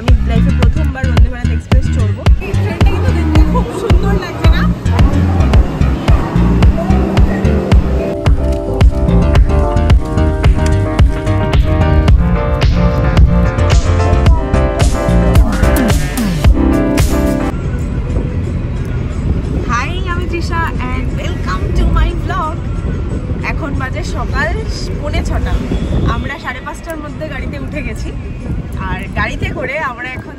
আমি লাইফে প্রথমবার বন্দে ভারত এক্সপ্রেস চড়বো। এই ট্রেনটা কিন্তু দেখতে খুব সুন্দর লাগছে না? হাই, আমি Trisha and welcome to my blog. এখন বাজে সকাল 6:45। আমরা 5:30টার মধ্যে গাড়িতে উঠে গেছি, আর গাড়িতে করে আমরা এখন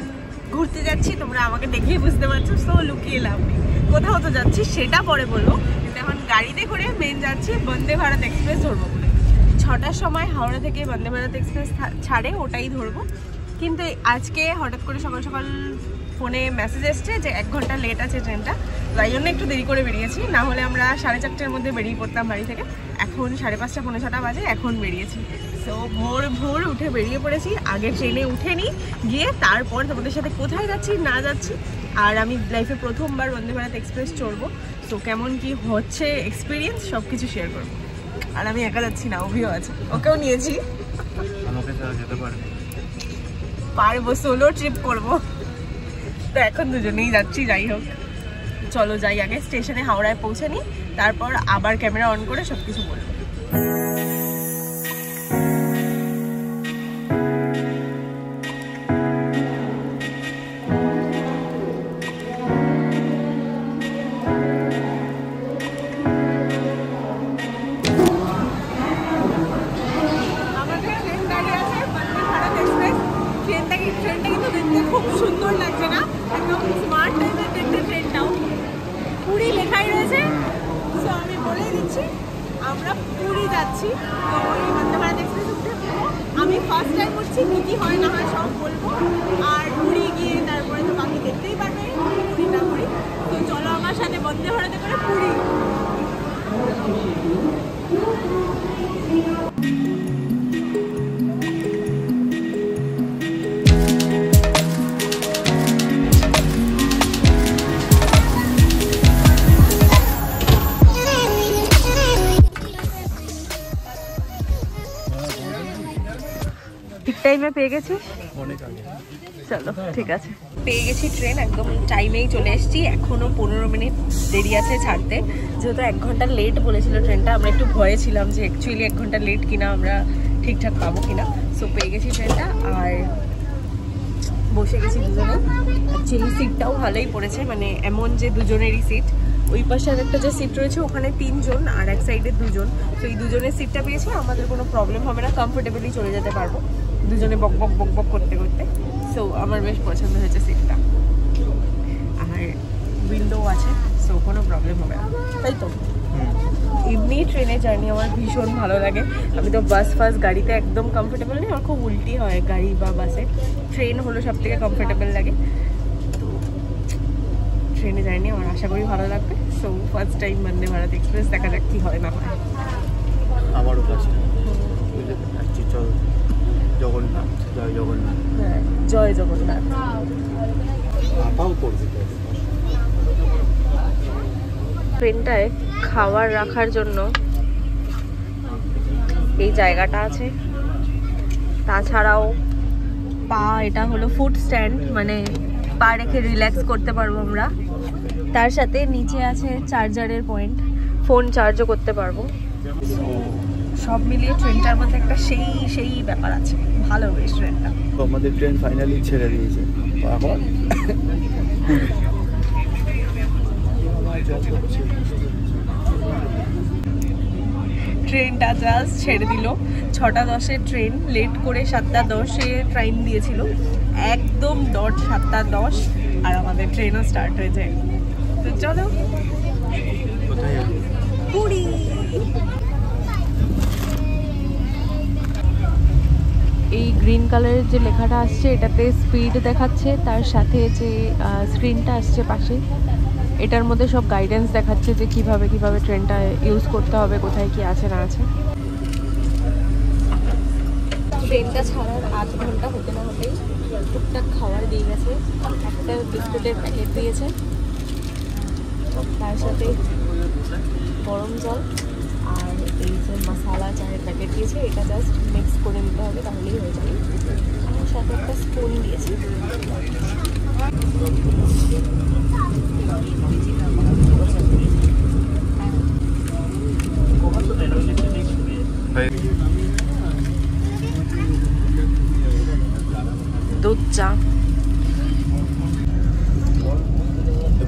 ঘুরতে যাচ্ছি। তোমরা আমাকে দেখেই বুঝতে পারছো, সো লুকিয়ে লাভ নেই। কোথাও তো যাচ্ছি সেটা পরে বলবো, কিন্তু এখন গাড়িতে করে মেন যাচ্ছি বন্দে ভারত এক্সপ্রেস ধরবো বলে। 6টার সময় হাওড়া থেকে বন্দে ভারত এক্সপ্রেস ছাড়ে, ওটাই ধরবো। কিন্তু আজকে হঠাৎ করে সকাল সকাল ফোনে মেসেজ এসছে যে 1 ঘন্টা লেট আছে ট্রেনটা, তাই জন্য একটু দেরি করে বেরিয়েছি। না হলে আমরা 4:30টার মধ্যে বেরিয়ে পড়তাম বাড়ি থেকে। এখন 5:30 পৌনে 6টা বাজে, এখন বেরিয়েছি। সো ভোর ভোর উঠে বেরিয়ে পড়েছি। আগে ট্রেনে উঠে নিই, গিয়ে তারপর তোমাদের সাথে কোথায় যাচ্ছি না যাচ্ছি। আর আমি লাইফে প্রথমবার বন্দে ভারত এক্সপ্রেস চড়বো, তো কেমন কি হচ্ছে এক্সপিরিয়েন্স সব কিছু শেয়ার করবো। আর আমি একা যাচ্ছি না, অভিও আছে, ওকেও নিয়েছি। পারবো, সোলো ট্রিপ করবো। তো এখন দুজনেই যাচ্ছি। যাই হোক, চলো যাই, আগে স্টেশনে হাওড়ায় পৌঁছে নিই, তারপর আবার ক্যামেরা অন করে সব কিছু বলবো। ট্রেনটা কিন্তু দেখতে খুব সুন্দর লাগছে না? একদম স্মার্ট টাইপের দেখতে ট্রেনটাও। পুরী লেখাই রয়েছে, সো আমি বলেই দিচ্ছি আমরা পুরী যাচ্ছি। তো এই বন্দে ভারত এক্সপ্রেস উঠে আমি ফার্স্ট টাইম উঠছি, কী কী হয় না হয় সব বলবো। আর পুরী গিয়ে তারপরে তো বাকি দেখতেই পারবে পুরী না পুরী। তো চলো আমার সাথে বন্দে ভারতে করে পুরী। ঠিক টাইমে পেয়ে গেছি, চলো ঠিক আছে। পেয়ে গেছি ট্রেন, একদম টাইমেই চলে এসেছি। এখনও 15 মিনিট দেরি আছে ছাড়তে, যেহেতু 1 ঘন্টা লেট বলেছিল ট্রেনটা। আমরা একটু ভয়ে ছিলাম যে অ্যাকচুয়ালি 1 ঘন্টা লেট কিনা, আমরা ঠিকঠাক পাবো কিনা। সো পেয়ে গেছি ট্রেনটা, আর বসে গেছি দুজনে। অ্যাকচুয়ালি সিটটাও ভালোই পড়েছে, মানে এমন যে দুজনেরই সিট। ওই পাশে আর একটা যে সিট রয়েছে ওখানে 3 জন, আর এক সাইডে 2 জন। তো এই দুজনের সিটটা পেয়েছি, আমাদের কোনো প্রবলেম হবে না, কমফোর্টেবলি চলে যেতে পারবো দুজনে বক বক বক বক করতে করতে। সো আমার বেশ পছন্দ হয়েছে সিটটা, আর উইন্ডো আছে, সো কোনো প্রবলেম হবে না, তাই তো। এমনি ট্রেনে জার্নি আমার ভীষণ ভালো লাগে। আমি তো বাস ফাস গাড়িতে একদম কমফোর্টেবল নেই, আমার খুব উল্টি হয় গাড়ি বা বাসে। ট্রেন হলো সব থেকে কমফোর্টেবল লাগে। তো ট্রেনে জার্নি আমার আশা করি ভালো লাগবে। So first time Vande Bharat express, দেখা যাক কি হয় না হয়। আমারও কাছে চল জগন্নাথ, জয় জগন্নাথ। হ্যাঁ, জয় জগন্নাথ। ট্রেনটায় খাবার রাখার জন্য এই জায়গাটা আছে। তাছাড়াও এটা হলো ফুড স্ট্যান্ড, মানে পা রেখে রিল্যাক্স করতে পারবো আমরা। তার সাথে নিচে আছে চার্জারের পয়েন্ট, ফোন চার্জও করতে পারবো। সব মিলিয়ে ট্রেনটার মধ্যে একটা সেই ব্যাপার আছে, ভালো বেশ ট্রেনটা। আমাদের ট্রেন ফাইনালি ছেড়ে দিয়েছে, এখন ট্রেনটা জাস্ট ছেড়ে দিল। 6:10 ট্রেন, লেট করে 7:10 টাইম দিয়েছিল, একদম ডট 7:10, আর আমাদের ট্রেনও স্টার্ট হয়ে যায়। তো চলো পুরী। এই গ্রিন কালারের যে লেখাটা আসছে এটাতে স্পিড দেখাচ্ছে, তার সাথে যে স্ক্রিনটা আসছে পাশে এটার মধ্যে সব গাইডেন্স দেখাচ্ছে যে কিভাবে ট্রেনটা ইউজ করতে হবে, কোথায় কি আছে না আছে। ট্রেনটা ছাড়ার 8 ঘন্টা হতে না হতেই টুকটাক খাবার দিয়ে গেছে। একটা বিস্কুটের প্যাকেট দিয়েছে, তার সাথে গরম জল, আর এই যে মশালা চায়ের প্যাকেট দিয়েছে, এটা জাস্ট মিক্স করে নিতে হবে, তাহলেই হয়ে যাবে। সাথে একটা স্পুন দিয়েছে। দুধ চা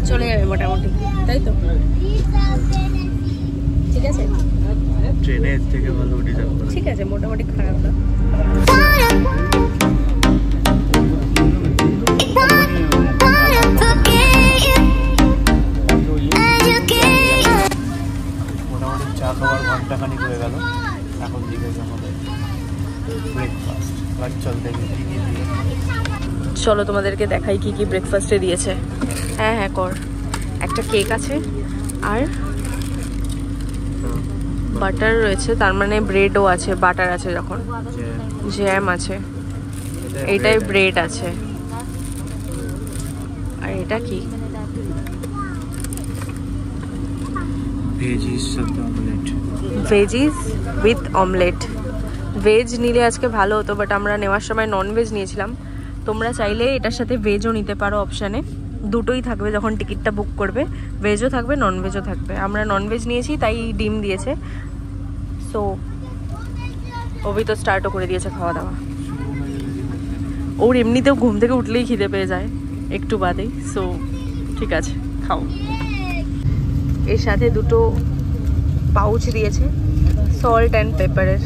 চলে যাবে মোটামুটি, তাই তো? ঠিক আছে, ট্রেনের থেকে ভালো ডিজাইন করা। ঠিক আছে, মোটামুটি খারাপ না। মোটামুটি চা খাবার ঘন্টাখানিক হয়ে গেল। এখন দিকে আমাদের ব্রেকফাস্ট। চল দেখি কি কি দিয়ে। চলো তোমাদেরকে দেখাই কি কি ব্রেকফাস্টে দিয়েছে। হ্যাঁ হ্যাঁ কর। একটা কেক আছে আর বাটার রয়েছে, তার মানে ব্রেডও আছে, বাটার আছে, যখন জ্যাম আছে, এইটাই ব্রেড আছে। আর এটা কি? ভেজিস সাথে omelette. Veggies with omelette. Veg নিলে আজকে ভালো হতো, বাট আমরা নেওয়ার সময় নন ভেজ নিয়েছিলাম। তোমরা চাইলে এটার সাথে ভেজও নিতে পারো, অপশানে দুটোই থাকবে যখন টিকিটটা বুক করবে, ভেজও থাকবে নন ভেজও থাকবে। আমরা নন ভেজ নিয়েছি তাই ডিম দিয়েছে। সো অভি তো স্টার্টও করে দিয়েছে খাওয়া দাওয়া। ওর এমনিতেও ঘুম থেকে উঠলেই খিদে পেয়ে যায় একটু বাদেই। সো ঠিক আছে, খাও। এর সাথে দুটো পাউচ দিয়েছে সল্ট অ্যান্ড পেপারের।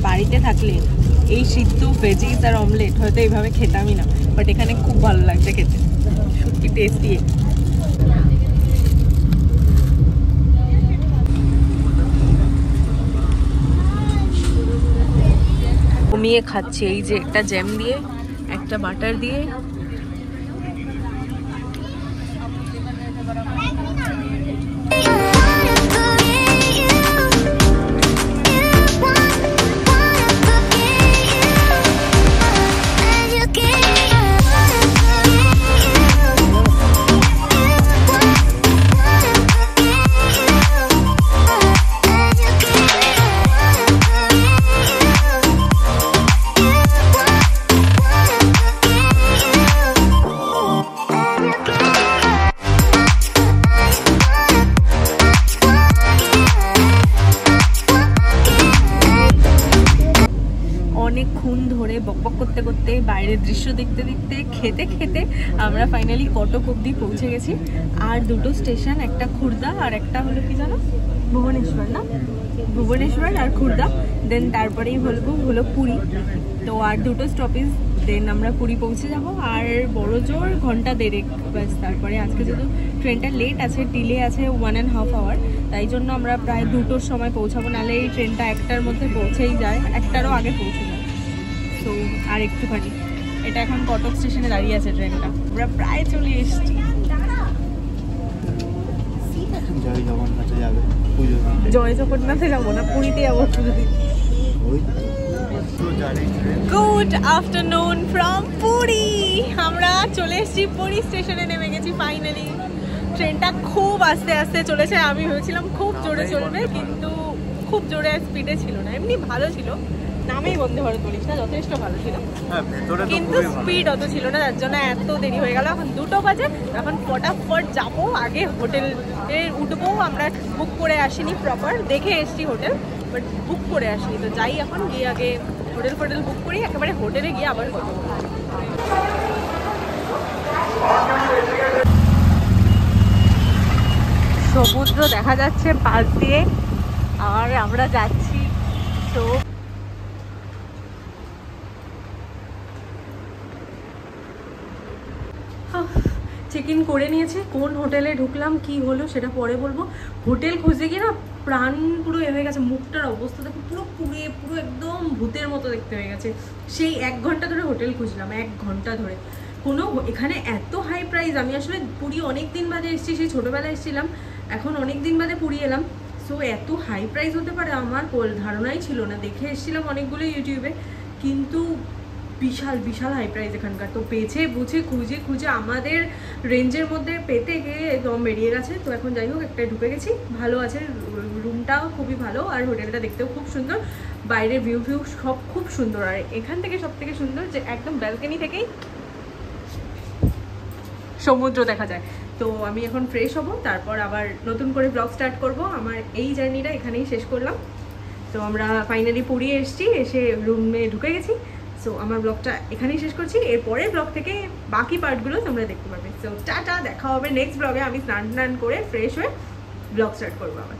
বাড়িতে থাকলে এই সিদ্ধ ভেজিস আর অমলেট হয়তো এইভাবে খেতামই না, বাট এখানে খুব ভালো লাগছে খেতে, সত্যি টেস্টি। ঘুমিয়ে খাচ্ছি এই যে একটা জ্যাম দিয়ে, একটা বাটার দিয়ে। অনেকক্ষণ ধরে বকবক করতে করতে, বাইরের দৃশ্য দেখতে দেখতে, খেতে খেতে আমরা ফাইনালি কটক অবধি পৌঁছে গেছি। আর দুটো স্টেশন, একটা খুর্দা আর একটা হলো কি জানো, ভুবনেশ্বর না? ভুবনেশ্বর আর খুর্দা, দেন তারপরেই হলো পুরী। তো আর দুটো স্টপেজ, দেন আমরা পুরী পৌঁছে যাব। আর বড় জোর ঘন্টা দেড়েক ব্যাস। তারপরে আজকে যেহেতু ট্রেনটা লেট আছে, ডিলে আছে 1.5 আওয়ার, তাই জন্য আমরা প্রায় 2টোর সময় পৌঁছাবো। নাহলে এই ট্রেনটা 1টার মধ্যে পৌঁছেই যায়, 1টারও আগে পৌঁছে যায়। তো আর একটুখানি, এটা এখন কটক স্টেশনে দাঁড়িয়ে আছে ট্রেনটা, আমরা প্রায় চলে এসেছি। জয় জগন্নাথে যাবে পুজো দিতে। জয় জগন্নাথে যাবো না, পুরীতে যাবো পুজো দিতে। Good afternoon from Puri. আমরা চলে এসেছি পুরী স্টেশনে, নেমে গেছি ফাইনালি। ট্রেনটা খুব আস্তে আস্তে চলেছে, আমি ভেবেছিলাম খুব জোরে চলবে, কিন্তু খুব জোরে স্পিডে ছিল না, এমনি ভালো ছিল। নামেই বন্দে ভারত বলিস না, যথেষ্ট ভালো ছিল, কিন্তু স্পিড অত ছিল না, যার জন্য এত দেরি হয়ে গেল। এখন 2টো বাজে, এখন ফটাফট যাবো, আগে হোটেলে উঠবো। আমরা বুক করে আসিনি, প্রপার দেখে এসছি হোটেল, বাট বুক করে আসিনি। তো যাই এখন, গিয়ে আগে হোটেল বুক করি, একেবারে হোটেলে গিয়ে আবার কথা বলবো। সমুদ্র দেখা যাচ্ছে পাশ দিয়ে, আর আমরা যাচ্ছি। তো চেক ইন করে নিয়েছে। কোন হোটেলে ঢুকলাম, কি হলো সেটা পরে বলবো। হোটেল খুঁজে গিয়ে না প্রাণ পুরো হয়ে গেছে, মুখটার অবস্থা দেখো, পুরো একদম ভূতের মতো দেখতে হয়ে গেছে। সেই 1 ঘন্টা ধরে হোটেল খুঁজলাম, 1 ঘন্টা ধরে। কোনো এখানে এত হাই প্রাইস, আমি আসলে পুরী অনেক দিন বাদে এসেছি, সেই ছোটোবেলায় এসেছিলাম, এখন অনেক দিন বাদে পুরী এলাম। সো এত হাই প্রাইস হতে পারে আমার ধারণাই ছিল না। দেখে এসেছিলাম অনেকগুলো ইউটিউবে, কিন্তু বিশাল হাই প্রাইস এখানকার। তো পেছে বুঝে খুঁজে আমাদের রেঞ্জের মধ্যে পেতে গিয়ে একদম বেরিয়ে গেছে। তো এখন যাই হোক, একটা ঢুকে গেছি, ভালো আছে, রুমটাও খুবই ভালো আর হোটেলটা দেখতেও খুব সুন্দর, বাইরের ভিউ সব খুব সুন্দর। আর এখান থেকে সব থেকে সুন্দর যে একদম ব্যালকনি থেকেই সমুদ্র দেখা যায়। তো আমি এখন ফ্রেশ হব, তারপর আবার নতুন করে ব্লগ স্টার্ট করব। আমার এই জার্নিটা এখানেই শেষ করলাম। তো আমরা ফাইনালি পুরী এসেছি, এসে রুমে ঢুকে গেছি। সো আমার ব্লগটা এখানেই শেষ করছি। এরপরে ব্লগ থেকে বাকি পার্টগুলো তোমরা দেখতে পাবে। সো টাটা, দেখা হবে নেক্সট ব্লগে। আমি স্নান করে ফ্রেশ হয়ে ব্লগ স্টার্ট করবো আবার।